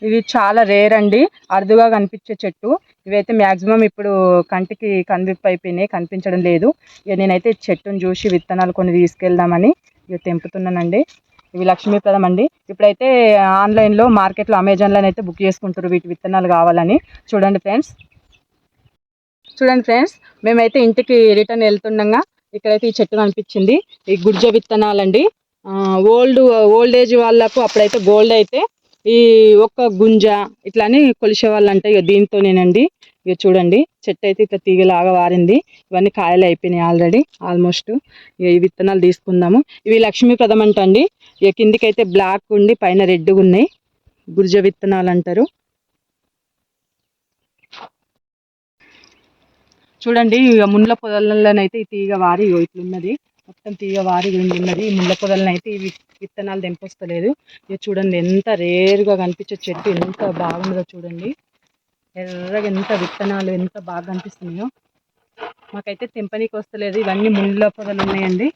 ఇది చాలా రేర్ అండి, అరుదుగా కనిపించే చెట్టు. ఇవైతే మ్యాక్సిమం ఇప్పుడు కంటికి కనువిప్పు అయిపోయినాయి, కనిపించడం లేదు. ఇక నేనైతే చెట్టును చూసి విత్తనాలు కొన్ని తీసుకెళ్దామని ఇక తెంపుతున్నానండి. ఇవి లక్ష్మీప్రదం అండి. ఇప్పుడైతే ఆన్లైన్లో మార్కెట్లో అమెజాన్లో అయితే బుక్ చేసుకుంటారు వీటి విత్తనాలు కావాలని. చూడండి ఫ్రెండ్స్, మేమైతే ఇంటికి రిటర్న్ వెళ్తుండగా ఇక్కడైతే ఈ చెట్టు కనిపించింది. ఈ గుడ్జ విత్తనాలండి. ఓల్డ్ ఏజ్ వాళ్ళకు అప్పుడైతే గోల్డ్ అయితే ఈ ఒక్క గుంజ ఇట్లా అని కొలిసే వాళ్ళు అంటే ఇక దీంతోనేనండి. ఇక చూడండి చెట్టు అయితే ఇట్లా తీగలాగా వారింది. ఇవన్నీ కాయలు అయిపోయినాయి ఆల్రెడీ ఆల్మోస్ట్. ఇక ఈ విత్తనాలు తీసుకుందాము. ఇవి లక్ష్మీప్రదం అంటండి. ఇక కిందికైతే బ్లాక్ ఉండి పైన రెడ్గా ఉన్నాయి. గుర్జ విత్తనాలు అంటారు. చూడండి ముండ్ల పొదలలోనైతే ఈ తీగ వారి ఇట్లున్నది, మొత్తం తీగ వారి ఉన్నది. ఈ ముండ్ల పొదలనైతే ఇవి విత్తనాలు తెంపొస్తలేదు. ఇది చూడండి ఎంత రేరుగా కనిపించే చెట్టు, ఎంత బాగుందో చూడండి. ఎర్రగా ఎంత విత్తనాలు ఎంత బాగా కనిపిస్తున్నాయో. మాకైతే తెంపనీకి వస్తలేదు, ఇవన్నీ ముండ్ల పొదలు ఉన్నాయండి.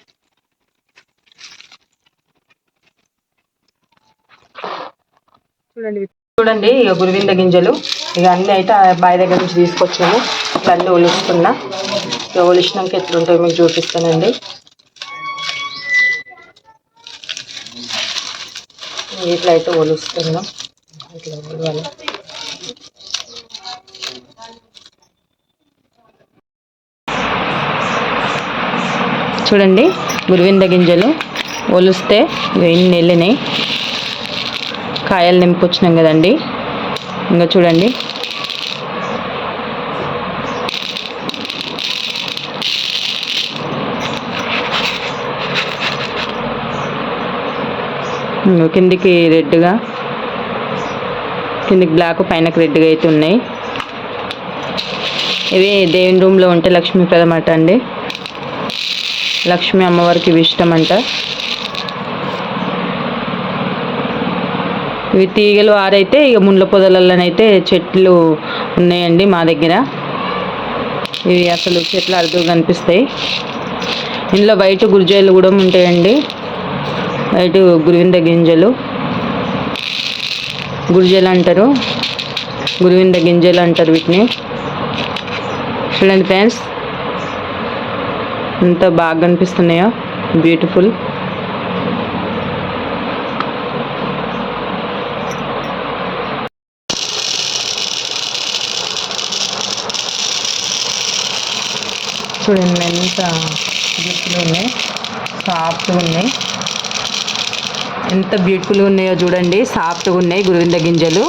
చూడండి ఇక గురువింద గింజలు ఇక అన్నీ అయితే బావి దగ్గర నుంచి తీసుకొచ్చాము. ఇక అన్నీ ఒలుస్తున్నా. ఇక ఒలిసినాక ఎట్లుంటాయో మీకు చూపిస్తానండి. ఇట్లా అయితే ఒలుస్తున్నాం. ఇట్లా ఒలవాలి. చూడండి గురువింద గింజలు ఒలిస్తే ఇన్ని వెళ్ళినాయి. కాయలు నింపుకొచ్చినాం కదండి. ఇంకా చూడండి కిందికి రెడ్గా, కిందికి బ్లాక్, పైనకి రెడ్గా అయితే ఉన్నాయి. ఇవి దేవుని రూమ్లో ఉంటే లక్ష్మీప్రదం అట అండి. లక్ష్మీ అమ్మవారికి ఇవి ఇష్టం అంట. ఇవి తీగలు ఆరైతే ఇక ముండ్ల పొదలలోనైతే చెట్లు ఉన్నాయండి మా దగ్గర. ఇవి అసలు చెట్లు అరుదుగా కనిపిస్తాయి. ఇందులో వైట్ గుర్జాయిలు కూడా ఉంటాయండి. వైట్ గురువింద గింజలు, గుర్జలు అంటారు, గురువింద గింజలు అంటారు వీటిని. చూడండి ఫ్రెండ్స్ ఎంత బాగా కనిపిస్తున్నాయో, బ్యూటిఫుల్. చూడండి ఎంత బ్యూటిఫుల్ ఉన్నాయి, సాఫ్ట్గా ఉన్నాయి. ఎంత బ్యూటిఫుల్గా ఉన్నాయో చూడండి, సాఫ్ట్గా ఉన్నాయి గురువింద గింజలు.